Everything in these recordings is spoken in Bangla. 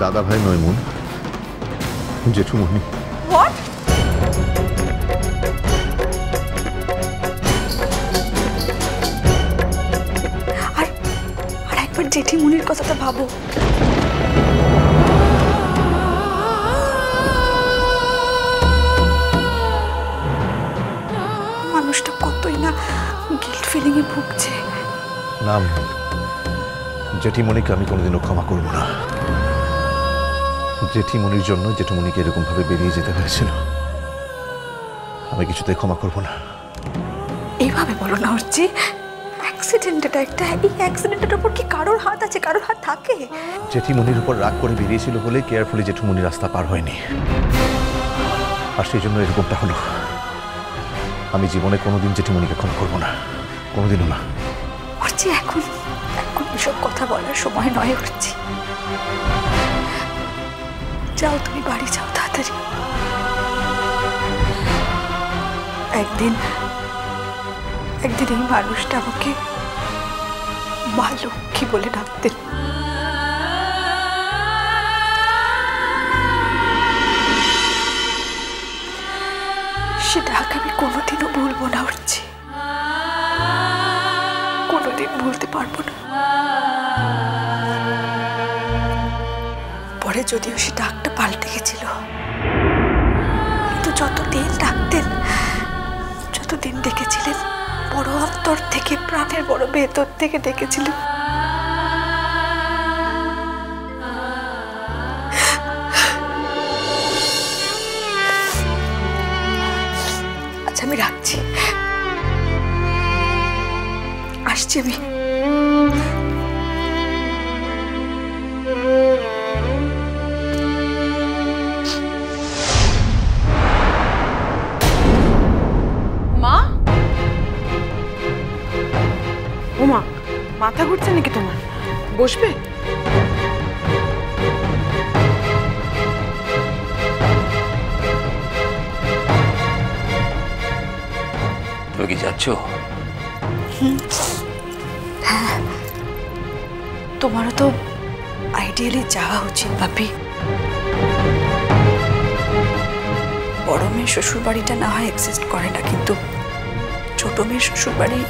দাদা ভাই নয় মন, জেঠুমনি। হোয়াট? আর একবার জেঠিমনির কথাটা ভাবো। মানুষটা কতই না গিল্ট ফিলিং এ ভুগছে। না, জেঠিমনিকে আমি কোনোদিনও ক্ষমা করব না। জেঠিমনির জন্য জেঠুমনিকে এরকম ভাবে বেরিয়ে যেতে হয়েছিল, আমি কিছুতেই ক্ষমা করব না। এইভাবে বলো না অর্চি, অ্যাক্সিডেন্ট এটা একটা। এই অ্যাক্সিডেন্টের উপর কি কারোর হাত আছে? কারোর হাত থাকে? জেঠিমনির উপর রাগ করে বেরিয়েছিল বলে কেয়ারফুলি জেঠুমনি রাস্তা পার হয়নি, আর সেই জন্য এরকমটা হলো। আমি জীবনে কোনোদিন জেঠিমনিকে ক্ষমা করব না, কোনোদিনও না। অর্চি, এখন এসব কথা বলার সময় নয় অর্চি। যাও, তুমি বাড়ি যাও তাড়াতাড়ি। একদিন এই মানুষটা আমাকে মা লক্ষ্মী বলে ডাকতেন। সে ডাক আমি কোনোদিনও ভুলবো না অর্চি, কোনোদিন ভুলতে পারবো না। পরে যদিও সে ডাকটা পাল্টে গেছিল, কিন্তু যতদিন ডাকতেন, যতদিন ডেকেছিলেন, বড় অন্তর থেকে, প্রাণের বড় ভেতর থেকে ডেকেছিলেন। আচ্ছা, আমি রাখছি, আসছি আমি। মা, ওমা, মাথা ঘুরছে নাকি তোমার? বসবে? তুমি কি যাচ্ছ? হ্যাঁ, তোমারও তো আইডিয়ালি যাওয়া উচিত বাপি। বড় মেয়ের শ্বশুর বাড়িটা না হয় এক্সিস্ট করে না, কিন্তু ছোট মেয়ের শ্বশুর বাড়ি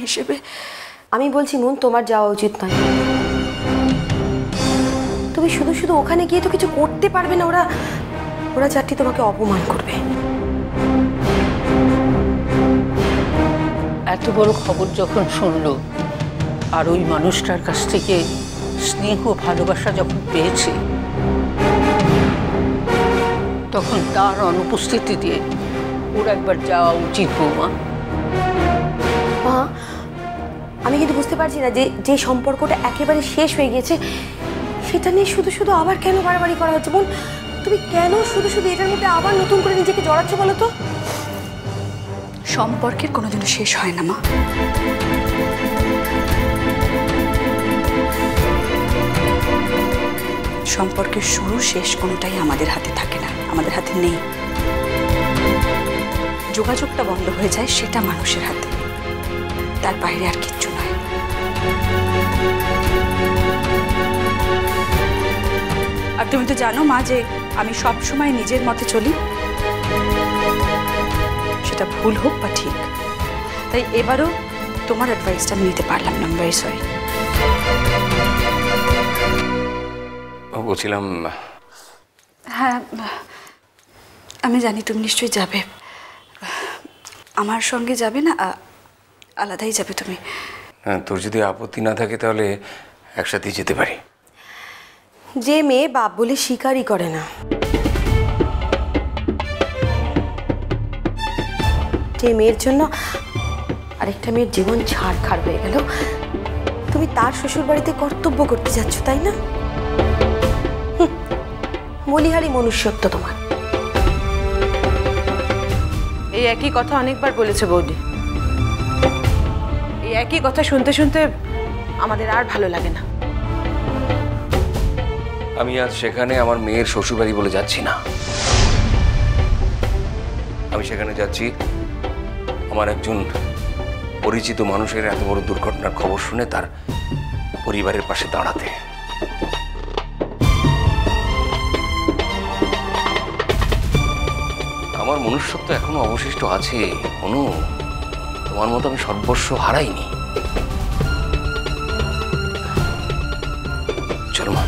হিসেবে আমি বলছি মন, তোমার যাওয়া উচিত নয়। তুমি শুধু শুধু ওখানে গিয়ে তো কিছু করতে পারবে না। ওরা চারটি তোমাকে অপমান করবে। এত বড় খবর যখন শুনলো, আর ওই মানুষটার কাছ থেকে স্নেহ ভালোবাসা যখন পেয়েছে, তখন তার অনুপস্থিতিতে ওর একবার যাওয়া উচিত বৌমা। মা, আমি কিন্তু বুঝতে পারছি না যে সম্পর্কটা একেবারে শেষ হয়ে গেছে, সেটা নিয়ে শুধু শুধু আবার কেন বাড়াবাড়ি করা হচ্ছে। বোন, তুমি কেন শুধু শুধু এটার মধ্যে আবার নতুন করে নিজেকে জড়াচ্ছ বলো তো? সম্পর্কের কোনোদিনও শেষ হয় না মা। সম্পর্কের শুরু শেষ কোনোটাই আমাদের হাতে থাকে না, আমাদের হাতে নেই। যোগাযোগটা বন্ধ হয়ে যায়, সেটা মানুষের হাতে, তার বাইরে আর কিচ্ছু নয়। আর তুমি তো জানো মা যে আমি সব সময় নিজের মতে চলি, সেটা ভুল হোক বা ঠিক। তাই এবারও তোমার অ্যাডভাইসটা নিতে পারলাম না, ভেরি সরি। বলছিলাম, হ্যাঁ আমি জানি তুমি নিশ্চয়ই যাবে। আমার সঙ্গে যাবে না, আলাদাই যাবে তুমি? তোর যদি আপত্তি না থাকে তাহলে একসাথেই যেতে পারি। যে মেয়ে বাপ বলে স্বীকারই করে না, যে মেয়ের জন্য আরেকটা মেয়ের জীবন ছাড়খাড় হয়ে গেল, তুমি তার শ্বশুর বাড়িতে কর্তব্য করতে যাচ্ছ, তাই না? বলিহারি মনুষ্যত্ব তোমার। এই একই কথা অনেকবার বলেছে বৌদি। এই একই কথা শুনতে শুনতে আমাদের আর ভালো লাগে না। আমি আজ সেখানে আমার মেয়ের শ্বশুরবাড়ি বলে যাচ্ছি না, আমি সেখানে যাচ্ছি আমার একজন পরিচিত মানুষের এত বড় দুর্ঘটনার খবর শুনে তার পরিবারের পাশে দাঁড়াতে। মনুষ্যত্ব এখনো অবশিষ্ট আছে। অনু, তোমার মতো আমি সর্বস্ব হারাইনি। চলো মা।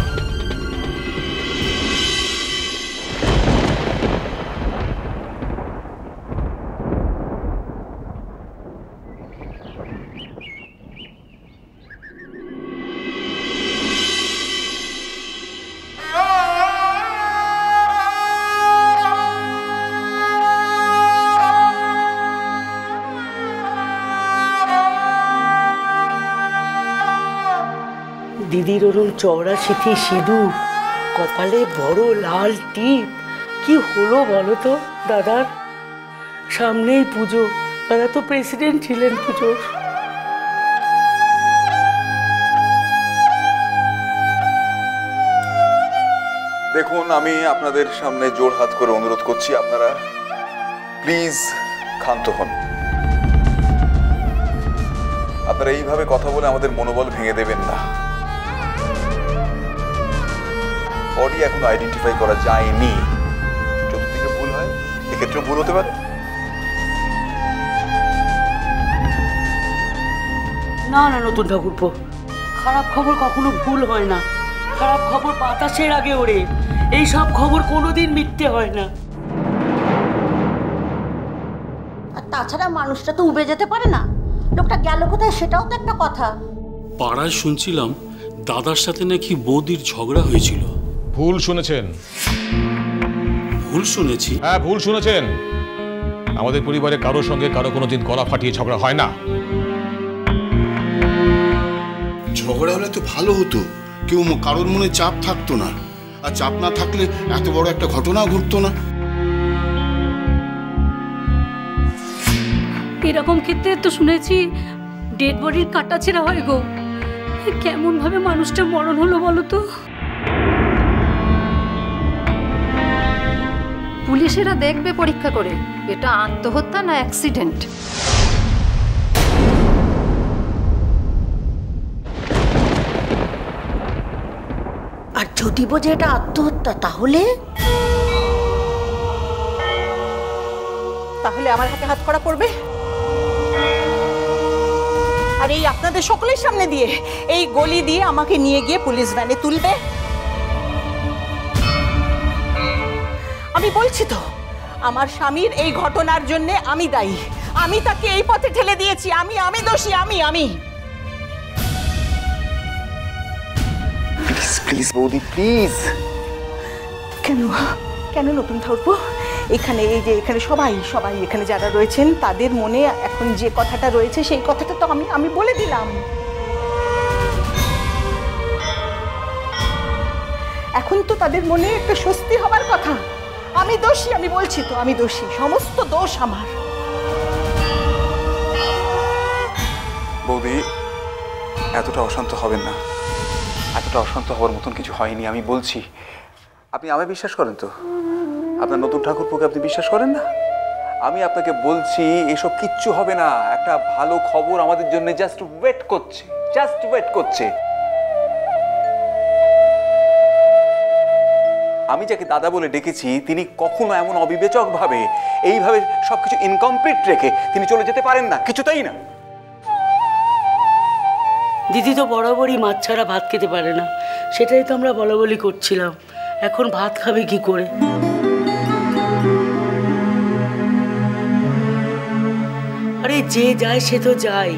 দিদির ওরম চওড়া সিথি সিঁদুর, কপালে বড় লাল টিপ, কি হলো বলো তো দাদার? সামনেই পুজো, দাদা তো প্রেসিডেন্ট ছিলেন পুজোর। দেখুন, আমি আপনাদের সামনে জোর হাত করে অনুরোধ করছি, আপনারা প্লিজ ক্ষান্ত হন। আপনারা এইভাবে কথা বলে আমাদের মনোবল ভেঙে দেবেন না। বডি এখনো আইডেন্টিফাই করা যায়নি। চতুর্দিকে ভুল হয়, এক্ষেত্রে ভুল হতে পারে। না না নতুন ঠাকুরপো, খারাপ খবর কখনো ভুল হয় না। খারাপ খবর বাতাসের আগে ওড়ে, এই সব খবর কোনোদিন মিথ্যে হয় না। আর তাছাড়া মানুষটা তো উবে যেতে পারে না, লোকটা গেল কোথায় সেটাও তো একটা কথা। পাড়ায় শুনছিলাম দাদার সাথে নাকি বৌদির ঝগড়া হয়েছিল। ভুল শুনেছেন। ভুল শুনেছি? হ্যাঁ, ভুল শুনেছেন। আমাদের পরিবারে কারোর সঙ্গে কারো কোনোদিন গলা ফাটিয়ে ঝগড়া হয় না। ঝগড়া হলে তো ভালো হতো, কেউ কারোর মনে চাপ থাকতো না, আর চাপ না থাকলে এত বড় একটা ঘটনা ঘটতো না। এরকম ক্ষেত্রে তো শুনেছি ডেড বডির কাটা ছেঁড়া হয় গো। কেমন ভাবে মানুষটা মরণ হলো বলো তো? পুলিশেরা দেখবে পরীক্ষা করে এটা আত্মহত্যা না অ্যাক্সিডেন্ট। আর যদি বোঝে এটা আত্মহত্যা, তাহলে আমার হাতে হাত করা পড়বে। আর এই আপনাদের সকলের সামনে দিয়ে এই গলি দিয়ে আমাকে নিয়ে গিয়ে পুলিশ ভ্যানে তুলবে। আমি বলছি তো, আমার স্বামীর এই ঘটনার জন্য আমি দায়ী। আমি তাকে এই পথে ঠেলে দিয়েছি। আমি দোষী। আমি প্লিজ প্লিজ বৌদি, প্লিজ। কেন নতুন ঠাকুরপো? এখানে এই যে এখানে সবাই এখানে যারা রয়েছেন তাদের মনে এখন যে কথাটা রয়েছে সেই কথাটা তো আমি বলে দিলাম। এখন তো তাদের মনে একটা স্বস্তি হবার কথা। আমি দোষী, আমি বলছি তো আমি দোষী, সমস্ত দোষ আমার। বৌদি, এতটা অশান্ত হবেন না। এতটা অশান্ত হওয়ার মতন কিছু হয়নি, আমি বলছি। আপনি আমায় বিশ্বাস করেন তো? আপনার নতুন ঠাকুরপোকে আপনি বিশ্বাস করেন না? আমি আপনাকে বলছি এসব কিচ্ছু হবে না। একটা ভালো খবর আমাদের জন্য জাস্ট ওয়েট করছে। আমি যাকে দাদা বলে ডেকেছি তিনি কখনো এমন অবিবেচক ভাবে এইভাবে সবকিছু ইনকমপ্লিট রেখে তিনি চলে যেতে পারেন না, কিছুতেই না। দিদি তো বরাবরই মাছ ছাড়া ভাত খেতে পারে না, সেটাই তো আমরা বলাবলি করছিলাম। এখন ভাত খাবে কি করে? আরে যে যায় সে তো যায়,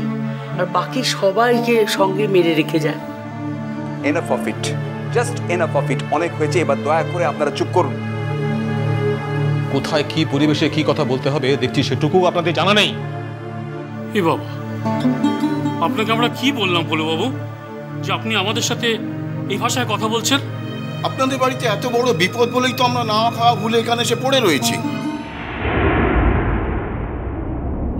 আর বাকি সবাইকে সঙ্গে মেরে রেখে যায়। Enough of it, just enough of it. অনেক হয়েছে, এবার দয়া করে আপনারা চুপ করুন। কোথায় কি পরিবেশে কি কথা বলতে হবে দেখছি সেটুকু আপনাদের জানা নেই। এ বাবা, আপনাকে আমরা কি বললাম বলে বাবু যে আপনি আমাদের সাথে এই ভাষায় কথা বলছেন? আপনাদের বাড়িতে এত বড় বিপদ বলেই তো আমরা না খাওয়া ভুলে এখানে এসে পড়ে রয়েছি।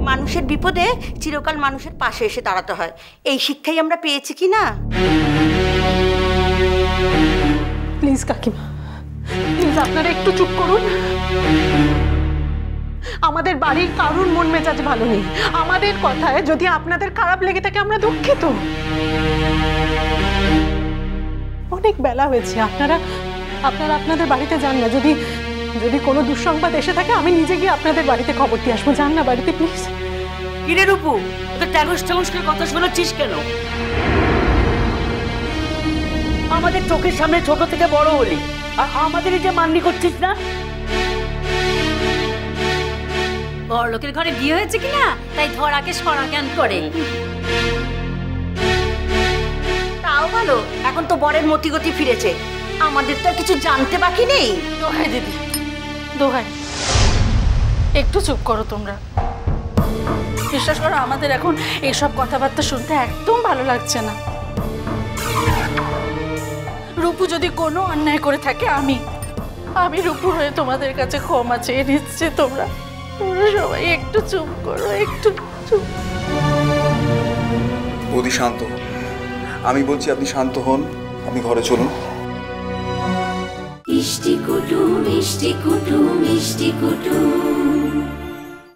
মানুষের বিপদে চিরকাল মানুষের পাশে এসে দাঁড়াতে হয়, এই শিক্ষাই আমরা পেয়েছি কি না? প্লিজ কাকিমা, প্লিজ আপনারা একটু চুপ করুন। আমাদের বাড়ির কারুর মন মেজাজ ভালো নেই। আমাদের কথায় যদি আপনাদের খারাপ লেগে থাকে আমরা দুঃখিত। অনেক বেলা হয়েছে, আপনারা আপনাদের বাড়িতে যান না। যদি কোনো দুঃসংবাদ এসে থাকে আমি নিজে গিয়ে আপনাদের বাড়িতে খবর দিয়ে আসবো। যান না বাড়িতে প্লিজ। কিরে রূপু, ওদের ট্যাগস ট্যাগসকে কথা শোনাচ্ছিস কেন? আমাদের চোখের সামনে ছোট থেকে বড় হলি, আর আমাদের যে মান্যি করছিস না। বড় লোকের ঘরে বিয়ে হয়েছে কিনা তাই ধরাকে সরা জ্ঞান করে। তাও ভালো, এখন তো বরের মতিগতি ফিরেছে, আমাদের তো আর কিছু জানতে বাকি নেই। দোহাই দিদি, দোহাই, একটু চুপ করো তোমরা। বিশ্বাস করো, আমাদের এখন এইসব কথাবার্তা শুনতে একদম ভালো লাগছে না। রূপু যদি কোনো অন্যায় করে থাকে আমি রূপু হয়ে তোমাদের কাছে ক্ষমা চেয়ে নিচ্ছি। তোমরা সবাই একটু চুপ করো, একটু চুপ। বৌদি শান্ত হন, আমি বলছি আপনি শান্ত হন, আপনি ঘরে চলুন। মিষ্টি কুটুম মিষ্টি কুটুম মিষ্টি কুটুম।